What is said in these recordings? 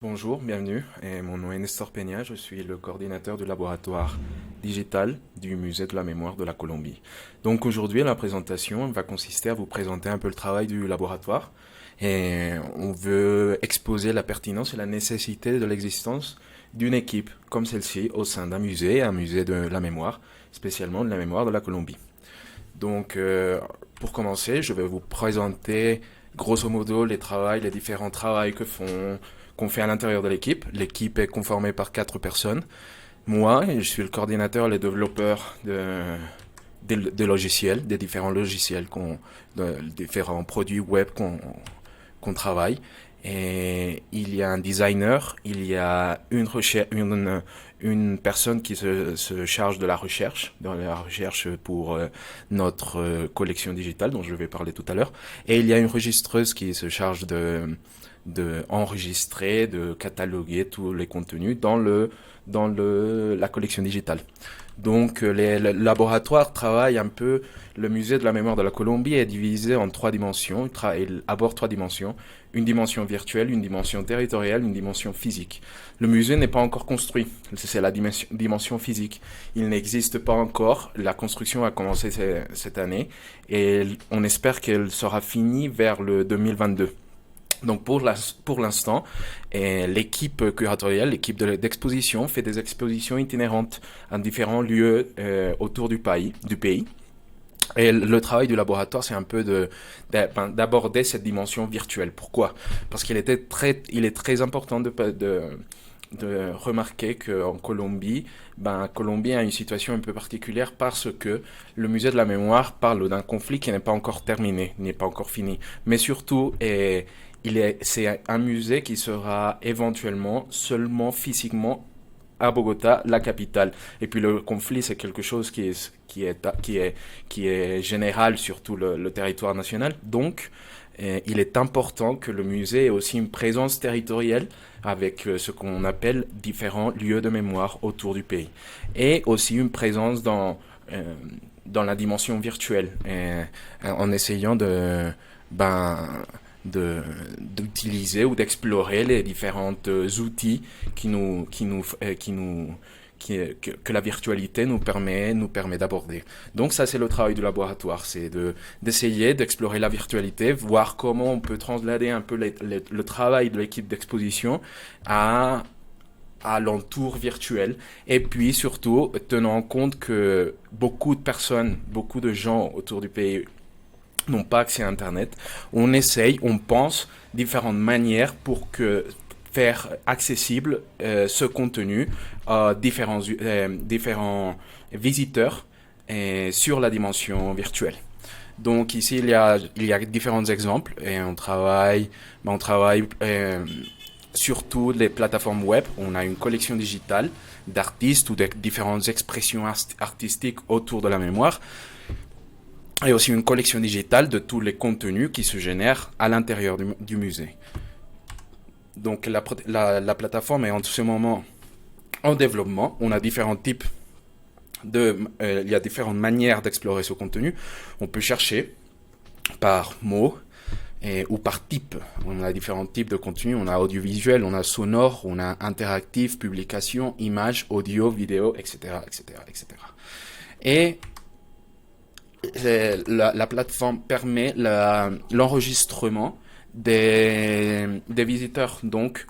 Bonjour, bienvenue. Mon nom est Nestor Peña, je suis le coordinateur du laboratoire digital du Musée de la Mémoire de la Colombie. Donc aujourd'hui, la présentation va consister à vous présenter un peu le travail du laboratoire et on veut exposer la pertinence et la nécessité de l'existence d'une équipe comme celle-ci au sein d'un musée, un musée de la mémoire, spécialement de la mémoire de la Colombie. Donc, pour commencer, je vais vous présenter grosso modo les différents travaux qu'on fait à l'intérieur de l'équipe. L'équipe est conformée par 4 personnes. Moi, je suis le coordinateur et le développeur des logiciels, des différents logiciels, différents produits web qu'on travaille. Et il y a un designer, il y a une personne qui se charge de la recherche pour notre collection digitale dont je vais parler tout à l'heure. Et il y a une enregistreuse qui se charge de enregistrer, de cataloguer tous les contenus la collection digitale. Donc, le laboratoire travaille un peu. Le musée de la mémoire de la Colombie est divisé en 3 dimensions. Il aborde 3 dimensions. Une dimension virtuelle, une dimension territoriale, une dimension physique. Le musée n'est pas encore construit. C'est la dimension physique. Il n'existe pas encore. La construction a commencé cette année et on espère qu'elle sera finie vers le 2022. Donc pour l'instant, l'équipe curatoriale, l'équipe d'exposition fait des expositions itinérantes à différents lieux autour du pays. Et le travail du laboratoire, c'est un peu d'aborder cette dimension virtuelle. Pourquoi? Parce il est très important de remarquer qu'en Colombie, Colombie a une situation un peu particulière parce que le musée de la mémoire parle d'un conflit qui n'est pas encore terminé, n'est pas encore fini. Mais surtout, c'est un musée qui sera éventuellement seulement physiquement à Bogota, la capitale. Et puis le conflit, c'est quelque chose qui est général sur tout le territoire national. Donc, il est important que le musée ait aussi une présence territoriale avec ce qu'on appelle différents lieux de mémoire autour du pays. Et aussi une présence dans la dimension virtuelle, en essayant ben, d'utiliser ou d'explorer les différents outils que la virtualité nous permet d'aborder. Donc ça, c'est le travail du laboratoire, c'est d'essayer d'explorer la virtualité, voir comment on peut translater un peu le travail de l'équipe d'exposition à l'entour virtuel. Et puis surtout, tenant compte que beaucoup de personnes, beaucoup de gens autour du pays n'ont pas accès à Internet, on pense différentes manières pour faire accessible ce contenu à différents visiteurs sur la dimension virtuelle. Donc ici, il y a différents exemples et on travaille surtout les plateformes web. On a une collection digitale d'artistes ou de différentes expressions artistiques autour de la mémoire et aussi une collection digitale de tous les contenus qui se génèrent à l'intérieur du musée. Donc la plateforme est en ce moment en développement. On a différents types il y a différentes manières d'explorer ce contenu. On peut chercher par mots ou par type. On a différents types de contenus. On a audiovisuel, on a sonore, on a interactif, publication, image, audio, vidéo, etc., etc., etc. Et la plateforme permet l'enregistrement des visiteurs. Donc,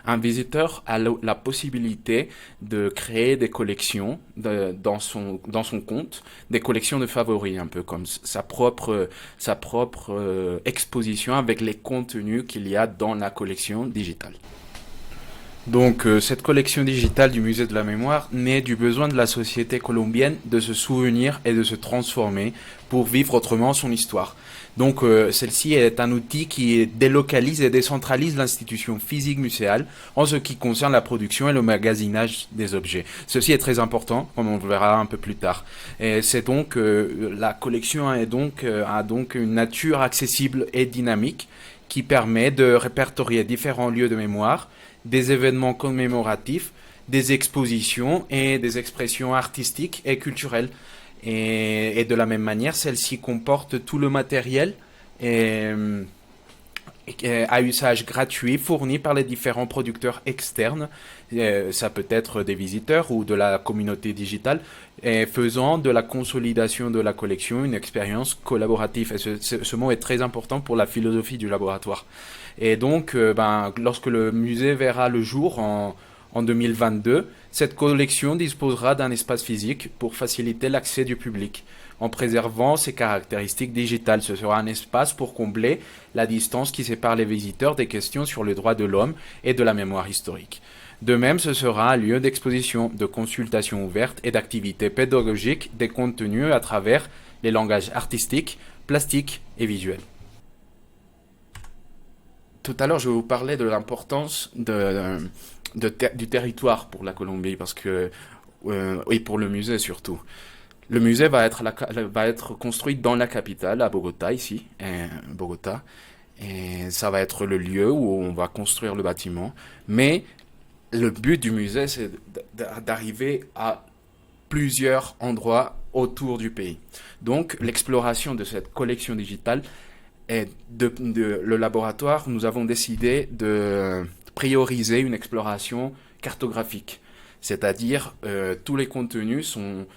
un visiteur a la possibilité de créer des collections dans son compte, des collections de favoris, un peu comme sa propre exposition avec les contenus qu'il y a dans la collection digitale. Donc, cette collection digitale du Musée de la Mémoire naît du besoin de la société colombienne de se souvenir et de se transformer pour vivre autrement son histoire. Donc, celle-ci est un outil qui délocalise et décentralise l'institution physique muséale en ce qui concerne la production et le magasinage des objets. Ceci est très important, comme on le verra un peu plus tard. Et c'est donc la collection a donc une nature accessible et dynamique qui permet de répertorier différents lieux de mémoire, des événements commémoratifs, des expositions et des expressions artistiques et culturelles. Et de la même manière, celle-ci comporte tout le matériel et, à usage gratuit fourni par les différents producteurs externes. Ça peut être des visiteurs ou de la communauté digitale, et faisant de la consolidation de la collection une expérience collaborative. Et ce mot est très important pour la philosophie du laboratoire. Et donc, lorsque le musée verra le jour en 2022, cette collection disposera d'un espace physique pour faciliter l'accès du public. En préservant ses caractéristiques digitales, ce sera un espace pour combler la distance qui sépare les visiteurs des questions sur les droits de l'homme et de la mémoire historique. De même, ce sera un lieu d'exposition, de consultation ouverte et d'activités pédagogiques des contenus à travers les langages artistiques, plastiques et visuels. Tout à l'heure, je vous parlais de l'importance du territoire pour la Colombie, parce que, et pour le musée surtout. Le musée va être construit dans la capitale, à Bogota, ici, Bogota. Et ça va être le lieu où on va construire le bâtiment. Mais le but du musée, c'est d'arriver à plusieurs endroits autour du pays. Donc, l'exploration de cette collection digitale et le laboratoire, nous avons décidé de prioriser une exploration cartographique. C'est-à-dire, tous les contenus sont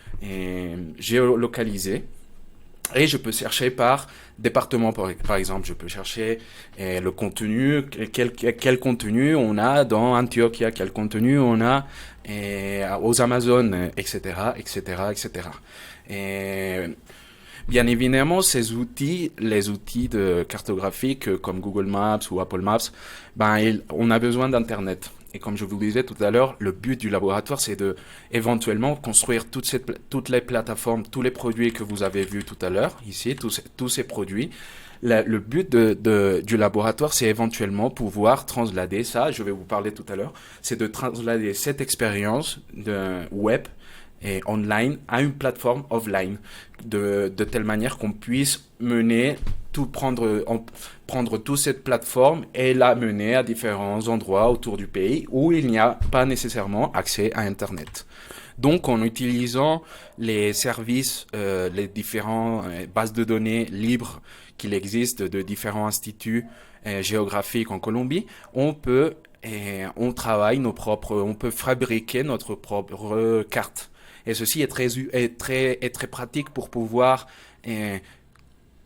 géolocalisés. Et je peux chercher par département, par exemple. Je peux chercher le contenu, quel contenu on a dans Antioquia, quel contenu on a aux Amazones, etc., etc., etc. Et bien évidemment, ces outils, les outils de cartographiques comme Google Maps ou Apple Maps, on a besoin d'Internet. Et comme je vous le disais tout à l'heure, le but du laboratoire, c'est de éventuellement construire toutes les plateformes, tous les produits que vous avez vus tout à l'heure, ici, tous ces produits. Le but du laboratoire, c'est éventuellement pouvoir translader ça, je vais vous parler tout à l'heure, c'est de translader cette expérience de web et online à une plateforme offline, de telle manière qu'on puisse prendre toute cette plateforme et la mener à différents endroits autour du pays où il n'y a pas nécessairement accès à Internet. Donc, en utilisant les services, les différentes bases de données libres qu'il existe de différents instituts géographiques en Colombie, on peut fabriquer notre propre carte. Et ceci est très pratique pour pouvoir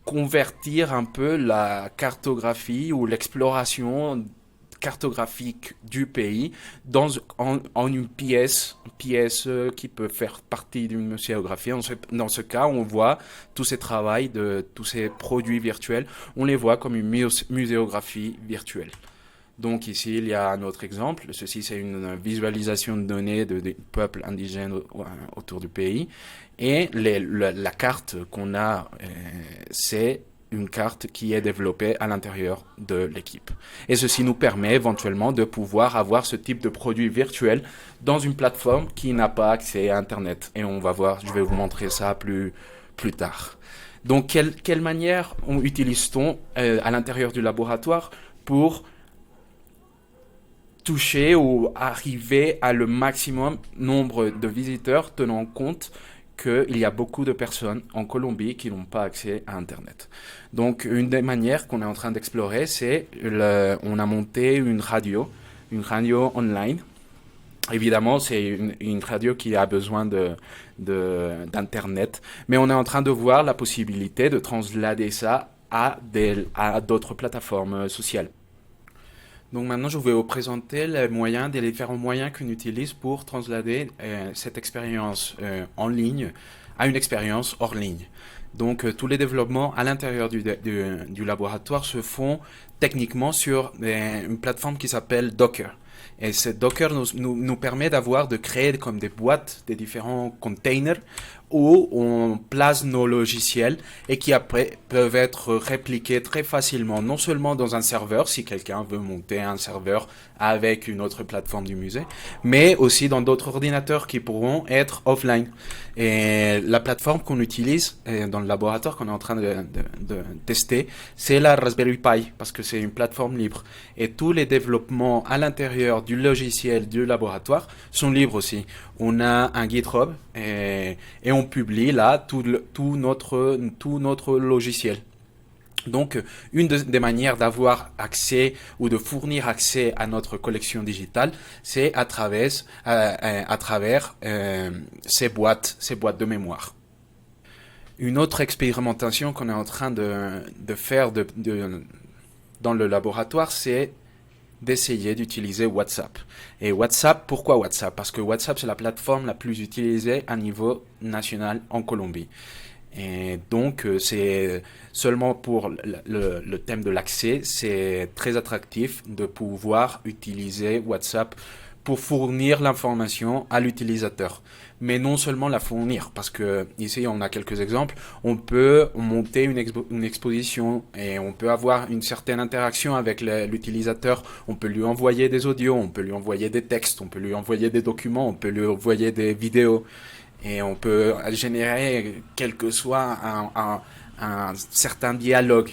convertir un peu la cartographie ou l'exploration cartographique du pays en une pièce qui peut faire partie d'une muséographie. Dans ce cas, on voit tous ces travaux de tous ces produits virtuels, on les voit comme une muséographie virtuelle. Donc ici, il y a un autre exemple. Ceci, c'est une visualisation de données des peuples indigènes autour du pays. Et la carte qu'on a, c'est une carte qui est développée à l'intérieur de l'équipe. Et ceci nous permet éventuellement de pouvoir avoir ce type de produit virtuel dans une plateforme qui n'a pas accès à Internet. Et on va voir, je vais vous montrer ça plus tard. Donc, quelle manière utilise-t-on à l'intérieur du laboratoire pour toucher ou arriver à le maximum nombre de visiteurs, tenant compte qu'il y a beaucoup de personnes en Colombie qui n'ont pas accès à Internet. Donc, une des manières qu'on est en train d'explorer, c'est on a monté une radio online. Évidemment, c'est une radio qui a besoin d'Internet, mais on est en train de voir la possibilité de translader ça à d'autres plateformes sociales. Donc maintenant, je vais vous présenter les différents moyens qu'on utilise pour translader cette expérience en ligne à une expérience hors ligne. Donc tous les développements à l'intérieur du laboratoire se font techniquement sur une plateforme qui s'appelle Docker. Et ce Docker nous permet de créer comme des boîtes, des différents containers où on place nos logiciels et qui après peuvent être répliqués très facilement, non seulement dans un serveur, si quelqu'un veut monter un serveur avec une autre plateforme du musée, mais aussi dans d'autres ordinateurs qui pourront être offline. Et la plateforme qu'on utilise dans le laboratoire qu'on est en train de tester, c'est la Raspberry Pi, parce que c'est une plateforme libre. Et tous les développements à l'intérieur du logiciel du laboratoire sont libres aussi. On a un GitHub et on publie là tout notre logiciel. Donc, une des manières d'avoir accès ou de fournir accès à notre collection digitale, c'est à travers ces boîtes de mémoire. Une autre expérimentation qu'on est en train de faire dans le laboratoire, c'est d'essayer d'utiliser WhatsApp. Et WhatsApp, pourquoi WhatsApp? Parce que WhatsApp, c'est la plateforme la plus utilisée à niveau national en Colombie. Et donc, c'est seulement pour le thème de l'accès, c'est très attractif de pouvoir utiliser WhatsApp pour fournir l'information à l'utilisateur. Mais non seulement la fournir, parce que ici on a quelques exemples, on peut monter une exposition et on peut avoir une certaine interaction avec l'utilisateur, on peut lui envoyer des audios, on peut lui envoyer des textes, on peut lui envoyer des documents, on peut lui envoyer des vidéos. Et on peut générer quel que soit un certain dialogue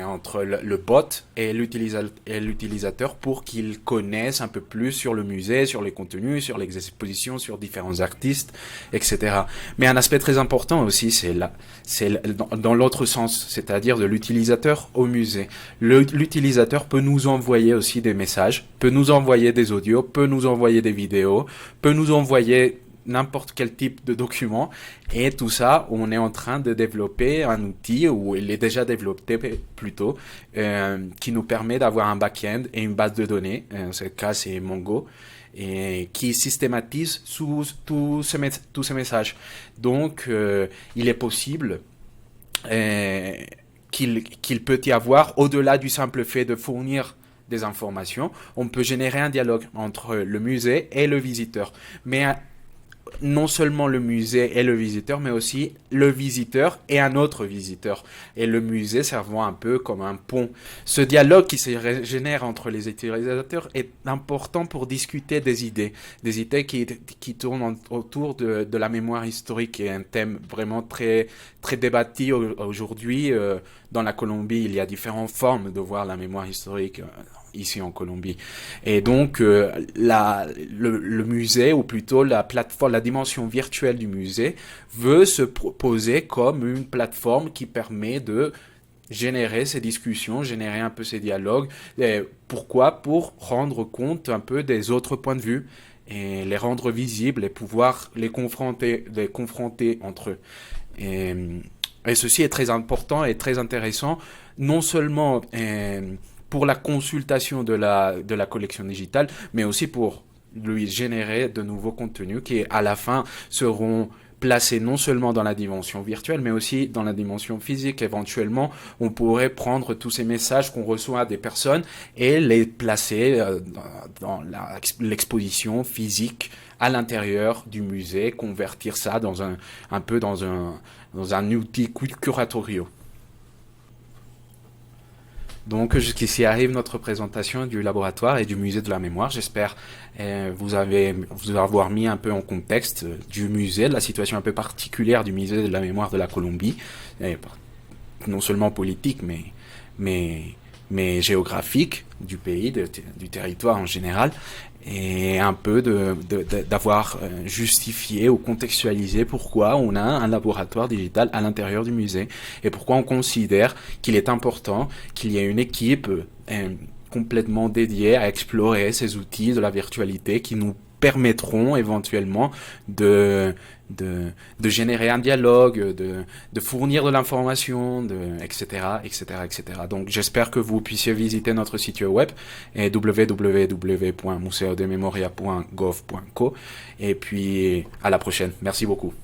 entre le bot et l'utilisateur pour qu'il connaisse un peu plus sur le musée, sur les contenus, sur les expositions, sur différents artistes, etc. Mais un aspect très important aussi, c'est dans l'autre sens, c'est-à-dire de l'utilisateur au musée. L'utilisateur peut nous envoyer aussi des messages, peut nous envoyer des audios, peut nous envoyer des vidéos, peut nous envoyer n'importe quel type de document, et tout ça, on est en train de développer un outil, ou il est déjà développé plutôt, qui nous permet d'avoir un back-end et une base de données, en ce cas c'est Mongo, et qui systématise tous ces messages. Donc il est possible qu'il peut y avoir, au-delà du simple fait de fournir des informations, on peut générer un dialogue entre le musée et le visiteur. Mais non seulement le musée et le visiteur, mais aussi le visiteur et un autre visiteur. Et le musée servant un peu comme un pont. Ce dialogue qui se génère entre les utilisateurs est important pour discuter des idées qui tournent autour de la mémoire historique, qui est un thème vraiment très, très débattu aujourd'hui. Dans la Colombie, il y a différentes formes de voir la mémoire historique ici en Colombie. Et donc, le musée, ou plutôt la plateforme, la dimension virtuelle du musée, veut se proposer comme une plateforme qui permet de générer ces discussions, générer un peu ces dialogues. Et pourquoi? Pour rendre compte un peu des autres points de vue et les rendre visibles et pouvoir les confronter entre eux. Et, et ceci est très important et très intéressant, non seulement pour la consultation de la collection digitale, mais aussi pour lui générer de nouveaux contenus qui, à la fin, seront placés non seulement dans la dimension virtuelle, mais aussi dans la dimension physique. Éventuellement, on pourrait prendre tous ces messages qu'on reçoit des personnes et les placer dans l'exposition physique à l'intérieur du musée, convertir ça un peu dans un outil curatorial. Donc jusqu'ici arrive notre présentation du laboratoire et du musée de la mémoire. J'espère vous avoir mis un peu en contexte du musée, de la situation un peu particulière du musée de la mémoire de la Colombie, et non seulement politique, mais géographique du pays, du territoire en général, et un peu d'avoir justifié ou contextualisé pourquoi on a un laboratoire digital à l'intérieur du musée et pourquoi on considère qu'il est important qu'il y ait une équipe complètement dédiée à explorer ces outils de la virtualité qui nous permettront éventuellement de générer un dialogue, de fournir de l'information, etc., etc., etc. Donc j'espère que vous puissiez visiter notre site web www.museodememoria.gov.co et puis à la prochaine. Merci beaucoup.